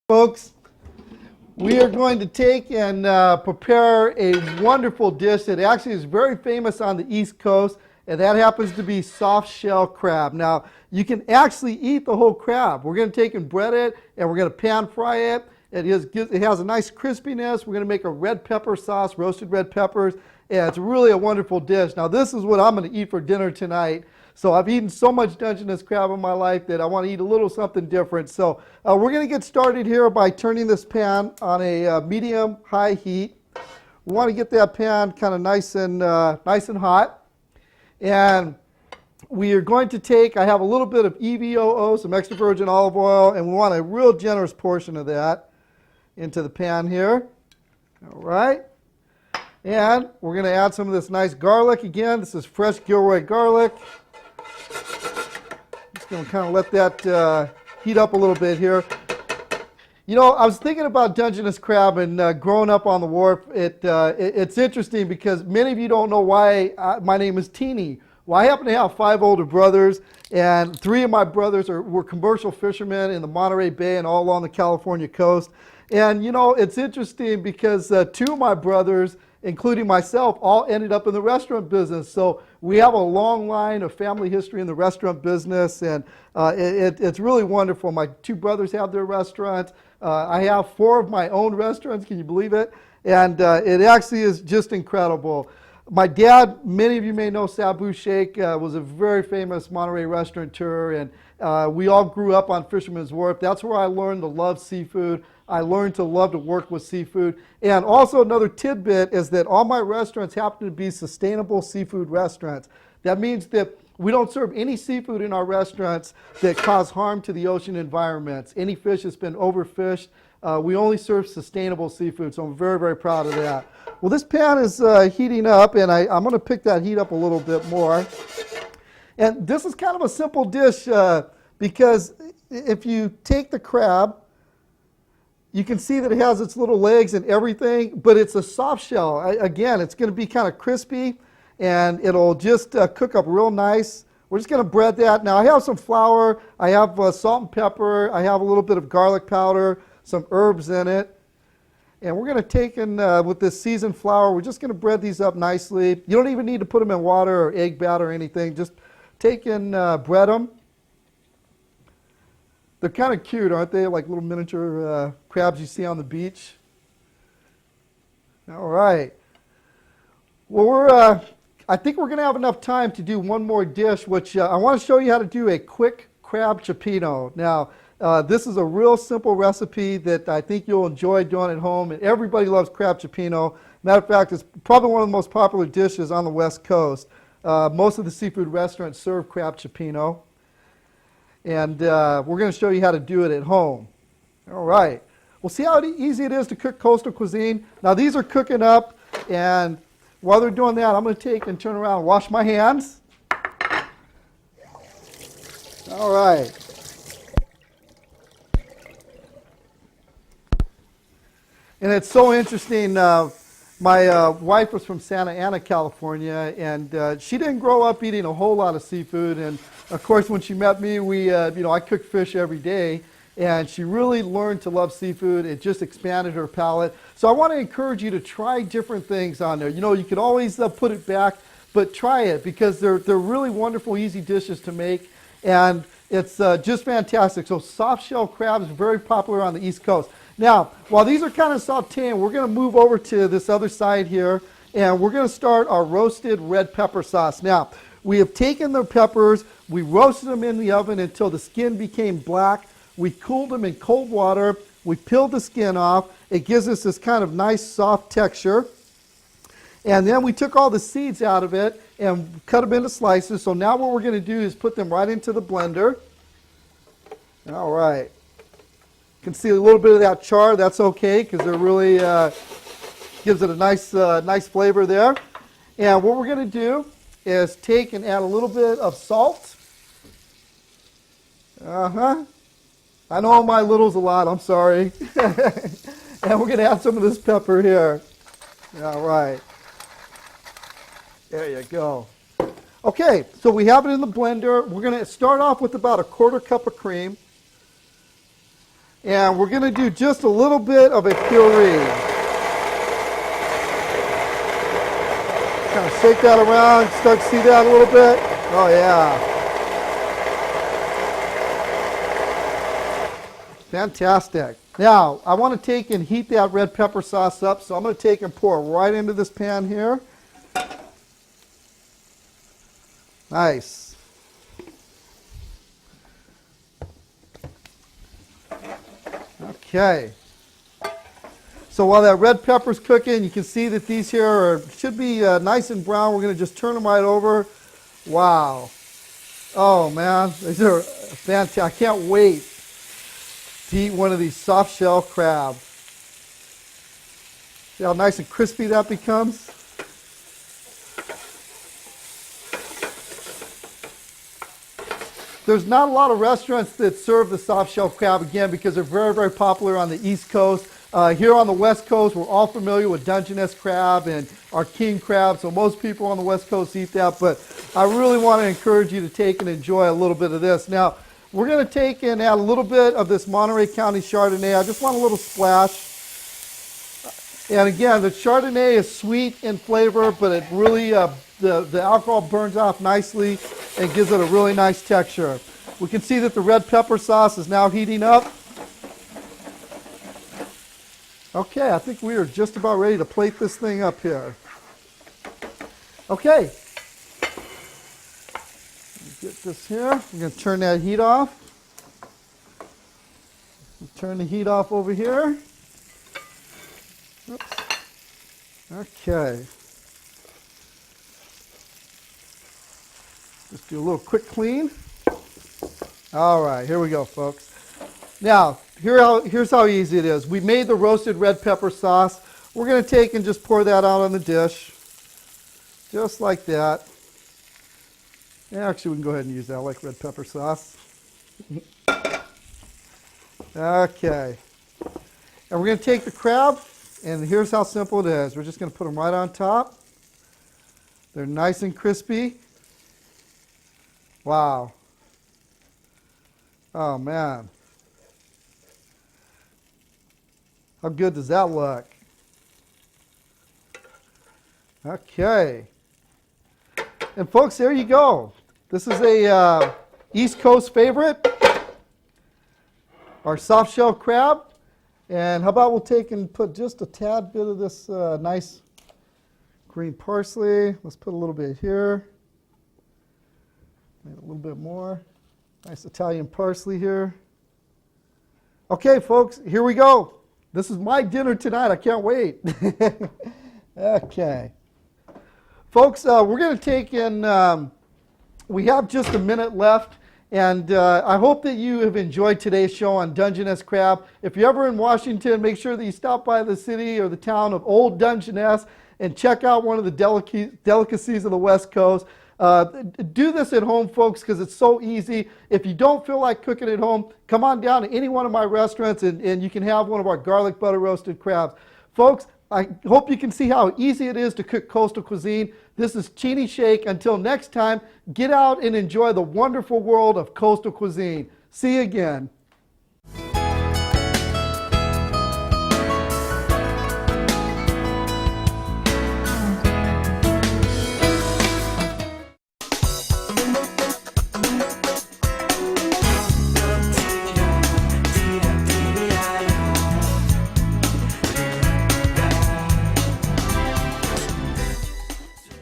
Folks, we are going to take and prepare a wonderful dish that actually is very famous on the East Coast, and that happens to be soft shell crab. Now, you can actually eat the whole crab. We're going to take and bread it, and we're going to pan fry it. It has a nice crispiness. We're going to make a red pepper sauce, roasted red peppers, and it's really a wonderful dish. Now, this is what I'm going to eat for dinner tonight. So I've eaten so much Dungeness crab in my life that I want to eat a little something different. So we're going to get started here by turning this pan on a medium-high heat. We want to get that pan kind of nice and hot. And we are going to take, I have a little bit of EVOO, some extra virgin olive oil, and we want a real generous portion of that into the pan here. All right. And we're going to add some of this nice garlic again. This is fresh Gilroy garlic. Just going to kind of let that heat up a little bit here. You know, I was thinking about Dungeness crab and growing up on the wharf. It's interesting because many of you don't know why my name is Teeny. Well, I happen to have 5 older brothers, and 3 of my brothers were commercial fishermen in the Monterey Bay and all along the California coast. And, you know, it's interesting because 2 of my brothers, including myself, all ended up in the restaurant business. So we have a long line of family history in the restaurant business, and it's really wonderful. My 2 brothers have their restaurants. I have 4 of my own restaurants, can you believe it? And it actually is just incredible. My dad, many of you may know Sabu Sheikh, was a very famous Monterey restaurateur, and we all grew up on Fisherman's Wharf. That's where I learned to love seafood. I learned to love to work with seafood. And also another tidbit is that all my restaurants happen to be sustainable seafood restaurants. That means that we don't serve any seafood in our restaurants that cause harm to the ocean environments. Any fish that's been overfished, we only serve sustainable seafood, so I'm very, very proud of that. Well, this pan is heating up, and I'm going to pick that heat up a little bit more. And this is kind of a simple dish because if you take the crab, you can see that it has its little legs and everything, but it's a soft shell. Again, it's going to be kind of crispy, and it'll just cook up real nice. We're just going to bread that. Now, I have some flour. I have salt and pepper. I have a little bit of garlic powder, some herbs in it. And we're going to take in, with this seasoned flour, we're just going to bread these up nicely. You don't even need to put them in water or egg batter or anything. Just take and bread them. They're kind of cute, aren't they? Like little miniature crabs you see on the beach. All right. Well, I think we're going to have enough time to do one more dish, which I want to show you how to do a quick crab cioppino. Now, this is a real simple recipe that I think you'll enjoy doing at home, and everybody loves crab cioppino. Matter of fact, it's probably one of the most popular dishes on the West Coast. Most of the seafood restaurants serve crab cioppino. And we're going to show you how to do it at home. All right. Well, see how easy it is to cook coastal cuisine? Now, these are cooking up, and while they're doing that, I'm going to take and turn around and wash my hands. All right. And it's so interesting. My wife was from Santa Ana, California, and she didn't grow up eating a whole lot of seafood. And of course, when she met me, I cooked fish every day, and she really learned to love seafood. It just expanded her palate. So I want to encourage you to try different things on there. You know, you could always put it back, but try it because they're really wonderful, easy dishes to make, and it's just fantastic. So soft shell crab is very popular on the East Coast. Now, while these are kind of sauteing, we're going to move over to this other side here, and we're going to start our roasted red pepper sauce. Now, we have taken the peppers, we roasted them in the oven until the skin became black. We cooled them in cold water. We peeled the skin off. It gives us this kind of nice soft texture. And then we took all the seeds out of it and cut them into slices. So now what we're going to do is put them right into the blender. All right. You can see a little bit of that char. That's okay because it really gives it a nice flavor there. And what we're going to do is take and add a little bit of salt. I know my little's a lot. I'm sorry. And we're going to add some of this pepper here. All right. There you go. Okay, so we have it in the blender. We're going to start off with about a 1/4 cup of cream. And we're going to do just a little bit of a puree. Kind of shake that around, start to see that a little bit. Oh yeah. Fantastic. Now, I want to take and heat that red pepper sauce up, so I'm going to take and pour it right into this pan here. Nice. Okay. So while that red pepper's cooking, you can see that these here should be nice and brown. We're going to just turn them right over. Wow. Oh, man. These are fantastic. I can't wait to eat one of these soft shell crab. See how nice and crispy that becomes? There's not a lot of restaurants that serve the soft shell crab, again, because they're very, very popular on the East Coast. Here on the West Coast, we're all familiar with Dungeness crab and our king crab, so most people on the West Coast eat that, but I really want to encourage you to take and enjoy a little bit of this. Now, we're going to take and add a little bit of this Monterey County Chardonnay. I just want a little splash. And again, the Chardonnay is sweet in flavor, but it really, the alcohol burns off nicely and gives it a really nice texture. We can see that the red pepper sauce is now heating up. Okay, I think we are just about ready to plate this thing up here. Okay. Get this here. We're going to turn that heat off. Turn the heat off over here. Oops. Okay. Just do a little quick clean. All right, here we go, folks. Now, here's how easy it is. We made the roasted red pepper sauce. We're going to take and just pour that out on the dish. Just like that. Yeah, actually, we can go ahead and use that. I like red pepper sauce. Okay. And we're going to take the crab, and here's how simple it is. We're just going to put them right on top. They're nice and crispy. Wow. Oh, man. How good does that look? Okay. And folks, there you go. This is a East Coast favorite, our soft shell crab. And how about we'll take and put just a tad bit of this nice green parsley. Let's put a little bit here. Maybe a little bit more. Nice Italian parsley here. Okay, folks, here we go. This is my dinner tonight. I can't wait. Okay. Folks, we're going to take in, we have just a minute left, and I hope that you have enjoyed today's show on Dungeness crab. If you're ever in Washington, make sure that you stop by the city or the town of Old Dungeness and check out one of the delicacies of the West Coast. Do this at home, folks, because it's so easy. If you don't feel like cooking at home, come on down to any one of my restaurants and you can have one of our garlic butter roasted crabs. Folks, I hope you can see how easy it is to cook coastal cuisine. This is Cheney Shake. Until next time, get out and enjoy the wonderful world of coastal cuisine. See you again.